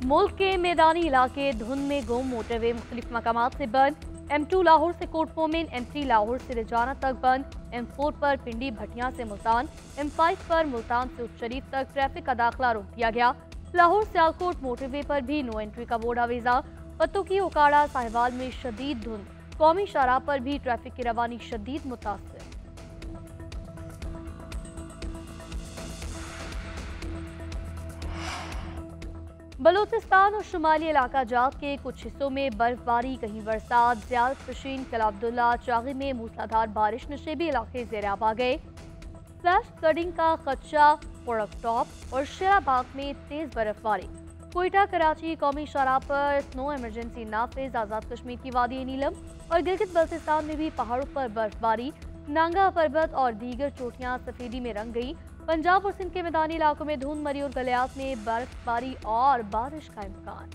मुल्क के मैदानी इलाके धुंध में गुम, मोटरवे मुख्तलिफ मकामात से बंद। M2 लाहौर से कोटपोमेन, M3 लाहौर से रिजाना तक बंद। M4 पर पिंडी भटिया से मुल्तान, M5 पर मुल्तान से उच्च शरीफ तक ट्रैफिक का दाखिला रोक दिया गया। लाहौर सियालकोट मोटरवे पर भी नो एंट्री का बोर्ड आवेजा। पत्तों की उकाड़ा साहिवाल में शदीद धुंध, कौमी शाहराह पर भी ट्रैफिक की रवानी शदीद मुतासर। बलूचिस्तान और शुमाली इलाका जात के कुछ हिस्सों में बर्फबारी, कहीं बरसात। ज़ियारत पशीन, किला अब्दुल्ला, चागी में मूसलाधार बारिश, नशेबी इलाके ज़ेर-आब आ गए। फ्लैश फ्लडिंग का खदशा, पोड़क टॉप और शेराबाग में तेज बर्फबारी। कोयटा कराची कौमी शाहराह पर स्नो इमरजेंसी नाफिज। आज़ाद कश्मीर की वादी नीलम और गिलगित बल्तिस्तान में भी पहाड़ों पर बर्फबारी। नांगा पर्वत और दीगर चोटियां सफेदी में रंग गई। पंजाब और सिंध के मैदानी इलाकों में धुंध, मरी और गलियात में बर्फबारी और बारिश का इम्कान।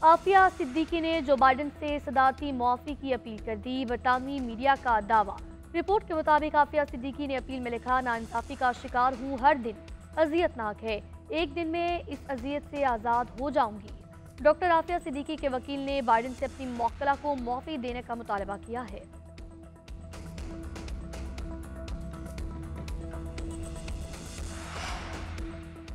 आफिया सिद्दीकी ने जो बाइडन से सदारती मुआफी की अपील कर दी, बरतानवी मीडिया का दावा। रिपोर्ट के मुताबिक आफिया सिद्दीकी ने अपील में लिखा, नाइंसाफी का शिकार हूँ, हर दिन अजियतनाक है, एक दिन में इस अजियत से आज़ाद हो जाऊंगी। डॉक्टर आफिया सिद्दीकी के वकील ने बाइडन से अपनी मौक्कला को मुआफी देने का मुतालबा किया है।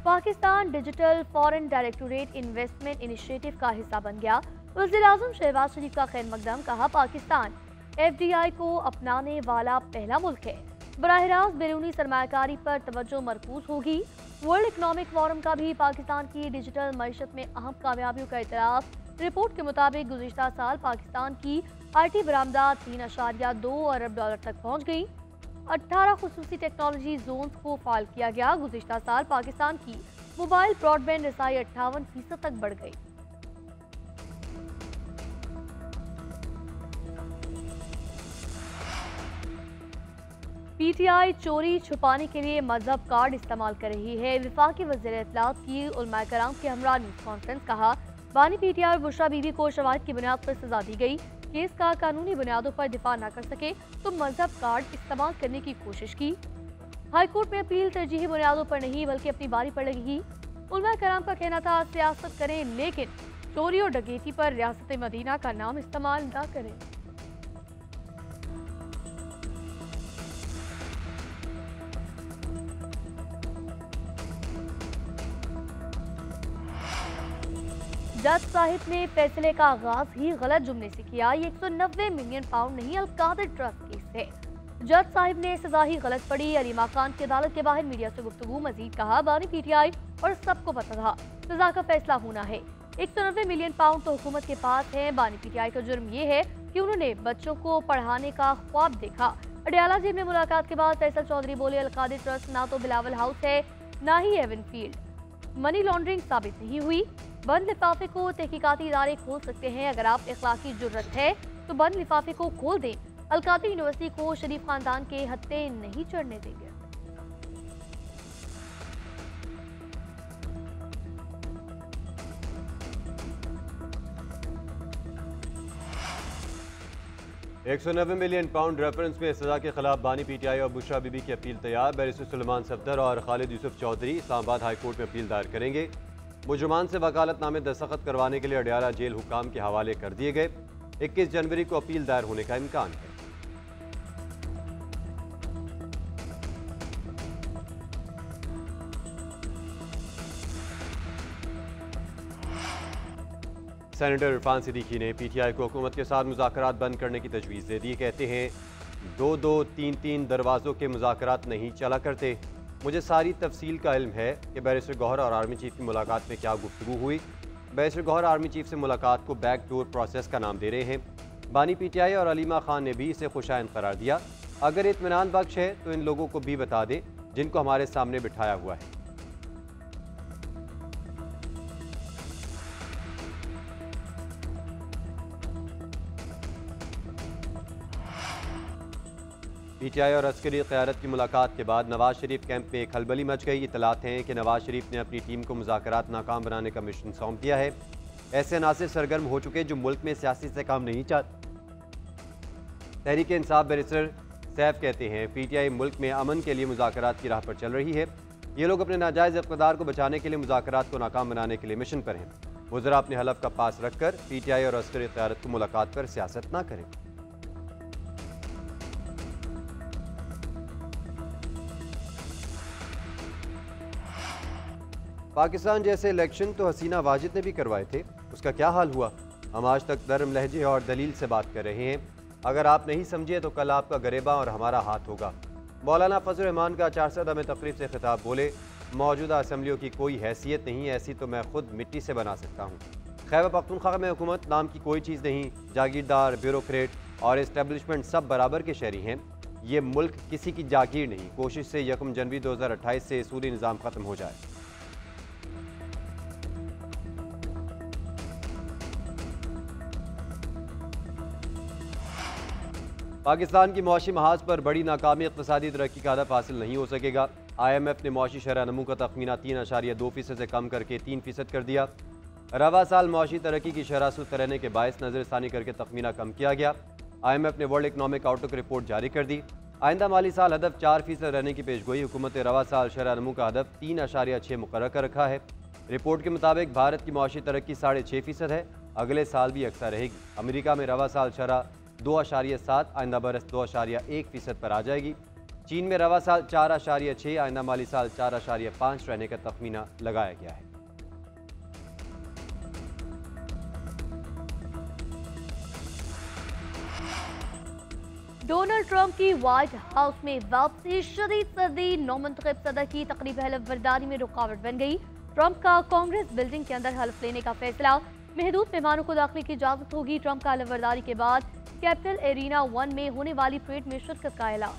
Pakistan digital foreign directorate investment initiative का हिस्सा बन गया। वज़ीर-ए-आज़म शहबाज शरीफ का खैर मकदम, कहा पाकिस्तान FDI को अपनाने वाला पहला मुल्क है। बराह रास्त बैरूनी सरमायाकारी पर तवज्जो मरकूज होगी। वर्ल्ड इकनॉमिक फोरम का भी पाकिस्तान की डिजिटल मईशत में अहम कामयाबियों का इतराफ़। रिपोर्ट के मुताबिक गुज़िश्ता साल पाकिस्तान की IT बरामदात 3.2 अरब डॉलर तक पहुँच गई। 18 खुसूसी टेक्नोलॉजी जोन्स को फाल किया गया। गुज़िश्ता साल पाकिस्तान की मोबाइल ब्रॉडबैंड रसाई 58% तक बढ़ गई। PTI चोरी छुपाने के लिए मजहब कार्ड इस्तेमाल कर रही है। वफाकी वज़ीर इत्तलात की उलमा कराम के हमरा न्यूज़ कॉन्फ्रेंस, कहा बानी PTI और बुशरा बीबी को शवाहिद की बुनियाद पर सजा दी गई। केस का कानूनी बुनियादों पर दिफा न कर सके तो मजहब कार्ड इस्तेमाल करने की कोशिश की। हाईकोर्ट में अपील तरजीही बुनियादों पर नहीं बल्कि अपनी बारी पर लगेगी। उलमा कराम का कहना था, सियासत करें लेकिन चोरी और डकैती पर रियासत मदीना का नाम इस्तेमाल न करें। जज साहिब ने फैसले का आगाज ही गलत जुमले से किया। ये 190 मिलियन पाउंड नहीं, अलकादिर ट्रस्ट केस है। जज साहिब ने सजा ही गलत पड़ी। अलीमा खान की अदालत के बाहर मीडिया से गुफ्तगू, मजीद कहा बानी PTI और सबको पता था सजा का फैसला होना है। 190 मिलियन पाउंड तो हुकूमत के पास है। बानी PTI का जुर्म ये है कि उन्होंने बच्चों को पढ़ाने का ख्वाब देखा। अडयाला जेल में मुलाकात के बाद फैसल चौधरी बोले, अलकादिर ट्रस्ट ना तो बिलावल हाउस है ना ही एवनफील्ड। मनी लॉन्ड्रिंग साबित नहीं हुई। बंद लिफाफे को तहकीकाती इदारे खोल सकते हैं। अगर आप इखलाकी जुर्रत है तो बंद लिफाफे को खोल दें। अलकादिर यूनिवर्सिटी को शरीफ खानदान के हत्थे नहीं चढ़ने देंगे। £190 मिलियन रेफरेंस में सजा के खिलाफ बानी PTI और बुशरा बीबी की अपील तैयार। बैरिस्टर सुलेमान सफदर और खालिद यूसुफ चौधरी इस्लामाबाद हाई कोर्ट में अपील दायर करेंगे। मुजरमान से वकालतनामे दस्तखत करवाने के लिए अडयाला जेल हुकाम के हवाले कर दिए गए। 21 जनवरी को अपील दायर होने का इम्कान है। सेनेटर इरफान सिद्दीकी ने PTI को हुकूमत के साथ मुज़ाकरात बंद करने की तजवीज़ दे दी। कहते हैं 2-2, 3-3 दरवाज़ों के मुज़ाकरात नहीं चला करते। मुझे सारी तफसील का इल्म है कि बैरिस्टर गौहर और आर्मी चीफ की मुलाकात में क्या गुफ्तगू हुई। बैरिस्टर गौहर आर्मी चीफ से मुलाकात को बैक डोर प्रोसेस का नाम दे रहे हैं। बानी PTI और अलीमा खान ने भी इसे खुशाइन करार दिया। अगर इत्मीनान बख्श है तो इन लोगों को भी बता दें जिनको हमारे सामने बिठाया हुआ है। PTI और अस्करी क़यादत की मुलाकात के बाद नवाज शरीफ कैंप में खलबली मच गई। इतलात हैं कि नवाज शरीफ ने अपनी टीम को मुज़ाकरात नाकाम बनाने का मिशन सौंप दिया है। ऐसे अनासिर सरगर्म हो चुके जो मुल्क में सियासी से काम नहीं चाहते। तहरीक इंसाफ बैरिस्टर सैफ कहते हैं PTI मुल्क में अमन के लिए मुज़ाकरात की राह पर चल रही है। ये लोग अपने नाजायज़ इक़्तिदार को बचाने के लिए मुज़ाकरात को नाकाम बनाने के लिए मिशन पर हैं। वज़रा अपने हलफ का पास रखकर PTI और अस्करी क़यादत को मुलाकात पर सियासत ना करें। पाकिस्तान जैसे इलेक्शन तो हसीना वाजिद ने भी करवाए थे, उसका क्या हाल हुआ? हम आज तक नरम लहजे और दलील से बात कर रहे हैं। अगर आप नहीं समझे तो कल आपका गरेबा और हमारा हाथ होगा। मौलाना फजल रहमान का 400 में तकरीब से खिताब बोले, मौजूदा असम्बलियों की कोई हैसियत नहीं, ऐसी तो मैं खुद मिट्टी से बना सकता हूँ। खैबर पख्तूनख्वा में हुकूमत नाम की कोई चीज़ नहीं, जागीरदार, ब्यूरोक्रेट और इस्टेब्लिशमेंट सब बराबर के शहरी हैं। ये मुल्क किसी की जागीर नहीं। कोशिश से 1 जनवरी 2028 से सूदी निज़ाम ख़त्म हो जाए। पाकिस्तान की मुआशी महाज पर बड़ी नाकामी इक़्तिसादी तरक्की का हदफ हासिल नहीं हो सकेगा। IMF ने मुआशी शरह नमू का तखमीना 3.2% से कम करके 3% कर दिया। रवा साल मुआशी तरक्की की शरह सुस्त रहने के बायस नज़रसानी करके तखमीना कम किया गया। IMF ने वर्ल्ड इकनॉमिक आउटलुक रिपोर्ट जारी कर दी। आइंदा माली साल हदफ 4% रहने की पेशगोई। हुकूमत रवा साल शरह नमू का हदफ 3.6 मुकर्रर कर रखा है। रिपोर्ट के मुताबिक भारत की मुआशी तरक्की 6.5% है, अगले साल भी यकसा रहेगी। अमरीका में रवा साल शरह 2.7, आइंदा बरस 2.1% पर आ जाएगी। चीन में रवा साल 4.6, आइंदा माली साल 4.5 रहने का तखमीना लगाया गया है। डोनाल्ड ट्रंप की व्हाइट हाउस में वापसी, शदीद सर्दी, नौमुंतखब सदर की तकरीब हलफ बरदारी में रुकावट बन गई। ट्रंप का कांग्रेस बिल्डिंग के अंदर हल्फ लेने का फैसला, महदूद मेहमानों को दाखिले की इजाजत होगी। ट्रंप का हलफ बरदारी के बाद कैपिटल एरिना 1 में होने वाली परेड में शिरकत का ऐलान।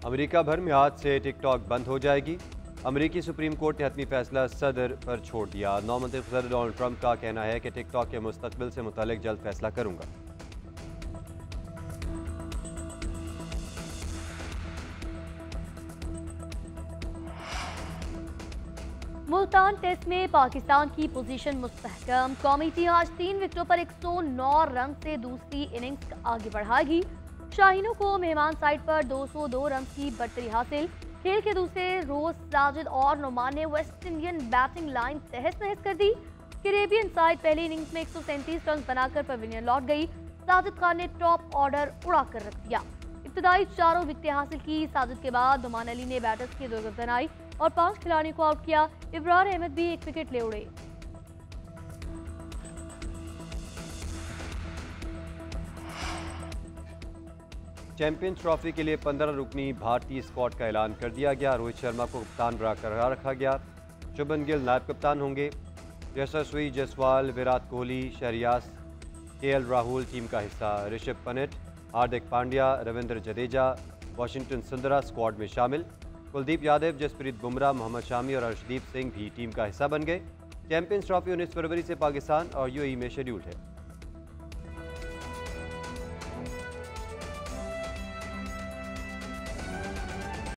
अमेरिका भर में आज से टिकटॉक बंद हो जाएगी। अमेरिकी सुप्रीम कोर्ट ने हतमी फैसला सदर पर छोड़ दिया। नौमुंतखब सदर डोनाल्ड ट्रंप का कहना है कि टिकटॉक के मुस्तकबिल से मुतालिक जल्द फैसला करूंगा। मुल्तान टेस्ट में पाकिस्तान की पोजीशन मुस्तहकम। कौमी टीम आज 3 विकेटों पर 109 रन से दूसरी इनिंग्स आगे बढ़ाएगी। शाहीनों को मेहमान साइड पर 202 रन की बढ़तरी हासिल। खेल के दूसरे रोज साजिद और नुमान ने वेस्ट इंडियन बैटिंग लाइन तहस नहस कर दी। कैरेबियन साइड पहली इनिंग्स में 137 रन बनाकर पवेलियन लौट गई। साजिद खान ने टॉप ऑर्डर उड़ा कर रख दिया। इब्तदाई 4 विकेटें हासिल की। साजिद के बाद नुमान अली ने बैटर्स की 2 विकेट बनाई और 5 खिलाड़ियों को आउट किया। इब्रार अहमद भी 1 विकेट ले उड़े। चैंपियंस ट्रॉफी के लिए 15 रुकनी भारतीय स्क्वाड का ऐलान कर दिया गया। रोहित शर्मा को कप्तान बरकरार रखा गया। शुभमन गिल नायब कप्तान होंगे। यशस्वी जायसवाल, विराट कोहली, शहरियार, KL राहुल टीम का हिस्सा। ऋषभ पंत, हार्दिक पांड्या, रविंद्र जडेजा, वाशिंगटन सुंदरा स्क्वाड में शामिल। कुलदीप यादव, जसप्रीत बुमराह, मोहम्मद शामी और अर्शदीप सिंह भी टीम का हिस्सा बन गए। चैंपियंस ट्रॉफी 19 फरवरी से पाकिस्तान और UAE में शेड्यूल्ड है।